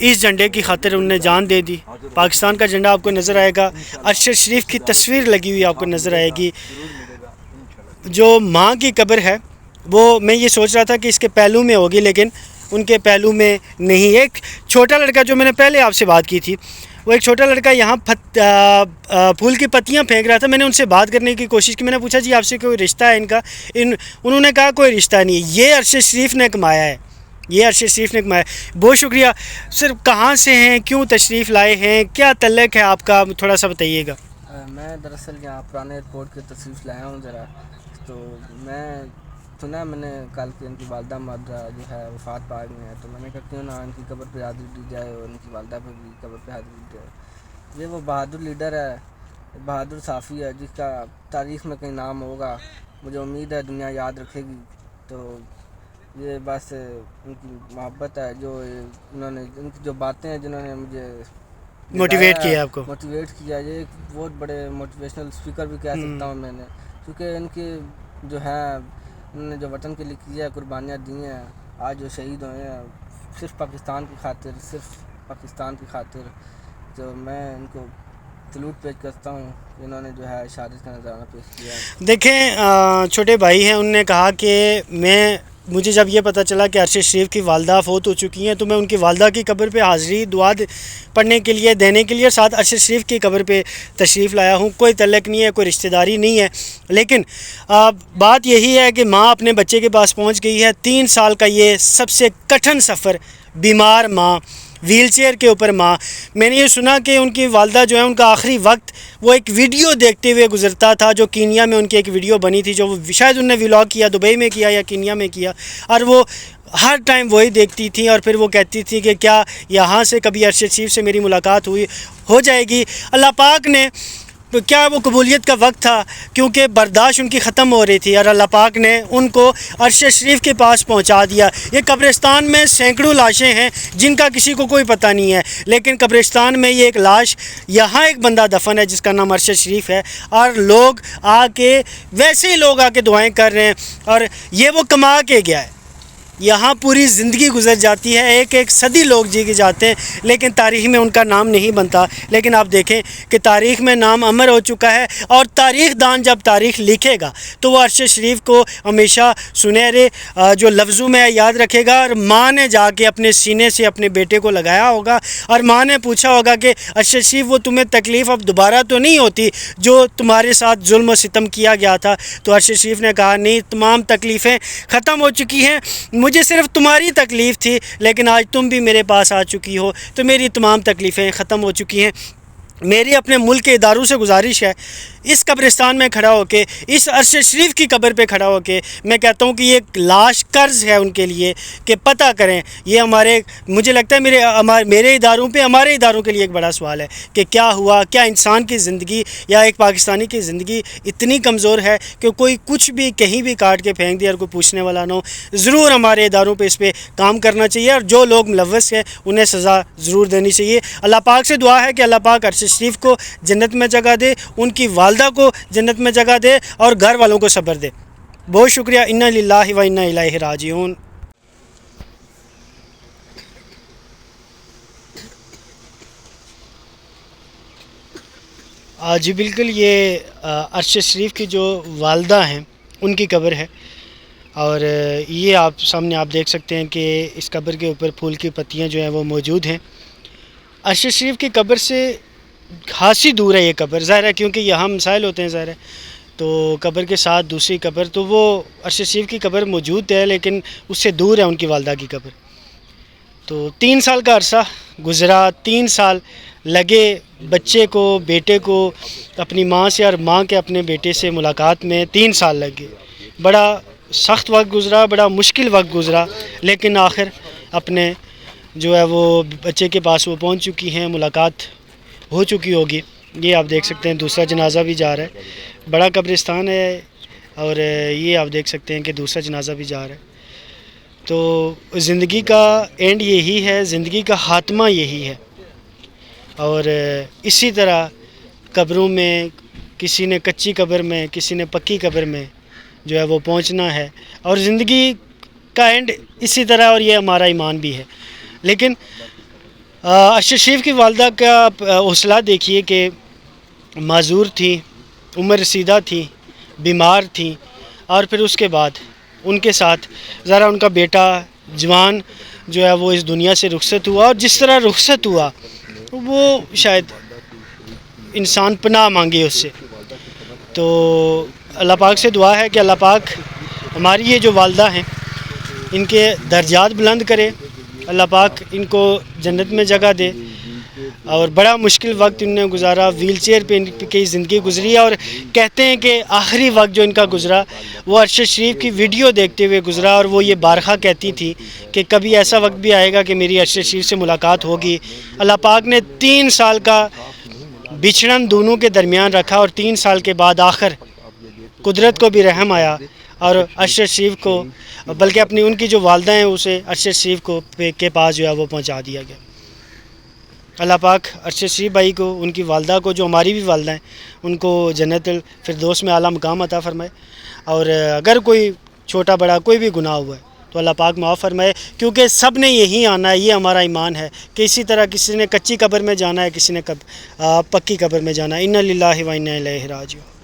اس جھنڈے کی خاطر انہوں نے جان دے دی. پاکستان کا جھنڈا آپ کو نظر آئے گا, عرش شریف کی تصویر لگی ہوئی آپ کو نظر آئے گی. جو ماں کی قبر ہے وہ میں یہ سوچ رہا تھا کہ اس کے پہلو میں ہوگی, لیکن ان کے پہلو میں نہیں. ایک چھوٹا لڑکا جو میں نے پہلے آپ سے بات کی تھی, وہ ایک چھوٹا لڑکا یہاں پھول کی پتیاں پھینک رہا تھا. میں نے ان سے بات کرنے کی کوشش کی, میں نے پوچھا جی آپ سے کوئی رشتہ ہے ان کا؟ انہوں نے کہا کوئی رشتہ نہیں, یہ عرش شریف نے کمایا ہے, یہ عرش شریف نے کمایا. بہت شکریہ سر. کہاں سے ہیں, کیوں تشریف لائے ہیں, کیا تعلق ہے آپ کا, تھوڑا سا بتائیے گا. میں دراصل یہاں پرانے ایئرپورٹ کی تشریف لایا ہوں ذرا. تو میں نے کل کی ان کی والدہ مادرہ جو ہے وفات پا گئی ہیں, تو میں نے کہا کیوں نہ ان کی قبر پہ حاضری دی جائے اور ان کی والدہ پہ بھی قبر پہ حاضری دی جائے. یہ وہ بہادر لیڈر ہے, بہادر صحافی ہے, جس کا تاریخ میں کہیں نام ہوگا. مجھے امید ہے دنیا یاد رکھے گی. تو یہ بس ان کی محبت ہے, جو انہوں نے ان کی جو باتیں ہیں جنہوں نے مجھے موٹیویٹ کیا آپ کو. موٹیویٹ کیا. یہ ایک بہت بڑے موٹیویشنل اسپیکر بھی کہہ سکتا ہوں میں نے, کیونکہ ان کی جو ہے انہوں نے جو وطن کے لیے کیا ہے, قربانیاں دی ہیں, آج جو شہید ہوئے ہیں صرف پاکستان کی خاطر, صرف پاکستان کی خاطر. تو میں ان کو سلوٹ پیش کرتا ہوں, انہوں نے جو ہے شہادت کا نذرانہ پیش کیا ہے. دیکھیں چھوٹے بھائی ہیں, انہوں نے کہا کہ مجھے جب یہ پتہ چلا کہ عرش شریف کی والدہ فوت ہو چکی ہیں, تو میں ان کی والدہ کی قبر پہ حاضری دعا پڑھنے کے لیے دینے کے لیے ساتھ عرش شریف کی قبر پہ تشریف لایا ہوں. کوئی تعلق نہیں ہے, کوئی رشتہ داری نہیں ہے, لیکن بات یہی ہے کہ ماں اپنے بچے کے پاس پہنچ گئی ہے. 3 سال کا یہ سب سے کٹھن سفر, بیمار ماں, ویل چیئر کے اوپر ماں. میں نے یہ سنا کہ ان کی والدہ جو ہے ان کا آخری وقت وہ ایک ویڈیو دیکھتے ہوئے گزرتا تھا, جو کینیا میں ان کی ایک ویڈیو بنی تھی, جو شاید انہوں نے ولاگ کیا, دبئی میں کیا یا کینیا میں کیا, اور وہ ہر ٹائم وہی دیکھتی تھی. اور پھر وہ کہتی تھی کہ کیا یہاں سے کبھی عرش شریف سے میری ملاقات ہو جائے گی. اللہ پاک نے کیا وہ قبولیت کا وقت تھا, کیونکہ برداشت ان کی ختم ہو رہی تھی, اور اللہ پاک نے ان کو عرش شریف کے پاس پہنچا دیا. یہ قبرستان میں سینکڑوں لاشیں ہیں جن کا کسی کو کوئی پتہ نہیں ہے, لیکن قبرستان میں یہ ایک لاش, یہاں ایک بندہ دفن ہے جس کا نام عرش شریف ہے, اور لوگ آ کے ویسے ہی لوگ آ کے دعائیں کر رہے ہیں. اور یہ وہ کما کے گیا ہے, یہاں پوری زندگی گزر جاتی ہے, ایک صدی لوگ جی کے جاتے ہیں, لیکن تاریخ میں ان کا نام نہیں بنتا. لیکن آپ دیکھیں کہ تاریخ میں نام امر ہو چکا ہے, اور تاریخ دان جب تاریخ لکھے گا تو وہ عرش شریف کو ہمیشہ سنہرے جو لفظوں میں یاد رکھے گا. اور ماں نے جا کے اپنے سینے سے اپنے بیٹے کو لگایا ہوگا, اور ماں نے پوچھا ہوگا کہ عرش شریف وہ تمہیں تکلیف اب دوبارہ تو نہیں ہوتی جو تمہارے ساتھ ظلم و ستم کیا گیا تھا؟ تو عرش شریف نے کہا نہیں, تمام تکلیفیں ختم ہو چکی ہیں, مجھے صرف تمہاری تکلیف تھی, لیکن آج تم بھی میرے پاس آ چکی ہو تو میری تمام تکلیفیں ختم ہو چکی ہیں. میری اپنے ملک کے اداروں سے گزارش ہے, اس قبرستان میں کھڑا ہو کے, اس عرش شریف کی قبر پہ کھڑا ہو کے میں کہتا ہوں کہ یہ ایک لاش قرض ہے ان کے لیے کہ پتہ کریں. یہ مجھے لگتا ہے میرے اداروں پہ, ہمارے اداروں کے لیے ایک بڑا سوال ہے کہ کیا ہوا, کیا انسان کی زندگی یا ایک پاکستانی کی زندگی اتنی کمزور ہے کہ کوئی کچھ بھی کہیں بھی کاٹ کے پھینک دے اور کوئی پوچھنے والا نہ ہو؟ ضرور ہمارے اداروں پہ اس پہ کام کرنا چاہیے, اور جو لوگ ملوث ہیں انہیں سزا ضرور دینی چاہیے. اللہ پاک سے دعا ہے کہ اللہ پاک عرش شریف کو جنت میں جگہ دے, ان کی والدہ کو جنت میں جگہ دے, اور گھر والوں کو صبر دے. بہت شکریہ. انا للہ و انا الیہ راجعون. جی بالکل, یہ عرش شریف کی جو والدہ ہیں ان کی قبر ہے, اور یہ آپ سامنے آپ دیکھ سکتے ہیں کہ اس قبر کے اوپر پھول کی پتیاں جو ہیں وہ موجود ہیں. عرش شریف کی قبر سے خاصی دور ہے یہ قبر, ظاہر ہے کیونکہ یہاں مسائل ہوتے ہیں, ظاہر ہے تو قبر کے ساتھ دوسری قبر, تو وہ عرش شریف کی قبر موجود ہے لیکن اس سے دور ہے ان کی والدہ کی قبر. تو 3 سال کا عرصہ گزرا, 3 سال لگے بچے کو, بیٹے کو اپنی ماں سے, اور ماں کے اپنے بیٹے سے ملاقات میں 3 سال لگے. بڑا سخت وقت گزرا, بڑا مشکل وقت گزرا, لیکن آخر اپنے جو ہے وہ بچے کے پاس وہ پہنچ چکی ہیں, ملاقات ہو چکی ہوگی. یہ آپ دیکھ سکتے ہیں دوسرا جنازہ بھی جا رہا ہے, بڑا قبرستان ہے, اور یہ آپ دیکھ سکتے ہیں کہ دوسرا جنازہ بھی جا رہا ہے. تو زندگی کا اینڈ یہی ہے, زندگی کا خاتمہ یہی ہے, اور اسی طرح قبروں میں کسی نے کچی قبر میں, کسی نے پکی قبر میں جو ہے وہ پہنچنا ہے, اور زندگی کا اینڈ اسی طرح, اور یہ ہمارا ایمان بھی ہے. لیکن ارشد شریف کی والدہ کا حوصلہ دیکھیے کہ معذور تھی، عمر رسیدہ تھی، بیمار تھیں، اور پھر اس کے بعد ان کے ساتھ ذرا ان کا بیٹا جوان جو ہے وہ اس دنیا سے رخصت ہوا، اور جس طرح رخصت ہوا وہ شاید انسان پناہ مانگے اس سے. تو اللہ پاک سے دعا ہے کہ اللہ پاک ہماری یہ جو والدہ ہیں ان کے درجات بلند کرے، اللہ پاک ان کو جنت میں جگہ دے. اور بڑا مشکل وقت انہوں نے گزارا، ویل چیئر پہ ان کی زندگی گزری ہے، اور کہتے ہیں کہ آخری وقت جو ان کا گزرا وہ ارشد شریف کی ویڈیو دیکھتے ہوئے گزرا، اور وہ یہ بارہا کہتی تھی کہ کبھی ایسا وقت بھی آئے گا کہ میری ارشد شریف سے ملاقات ہوگی. اللہ پاک نے 3 سال کا بچھڑن دونوں کے درمیان رکھا، اور 3 سال کے بعد آخر قدرت کو بھی رحم آیا اور ارشد شریف کو، بلکہ اپنی ان کی جو والدہ ہیں اسے ارشد شریف کو کے پاس جو ہے وہ پہنچا دیا گیا. اللہ پاک ارشد شریف بھائی کو، ان کی والدہ کو، جو ہماری بھی والدہ ہیں، ان کو جنت الفردوس میں اعلیٰ مقام عطا فرمائے. اور اگر کوئی چھوٹا بڑا کوئی بھی گناہ ہوا ہے تو اللہ پاک معاف فرمائے، کیونکہ سب نے یہی آنا ہے. یہ ہمارا ایمان ہے کہ اسی طرح کسی نے کچی قبر میں جانا ہے، کسی نے پکی قبر میں جانا ہے. انا للہ و انا الیہ راجعون.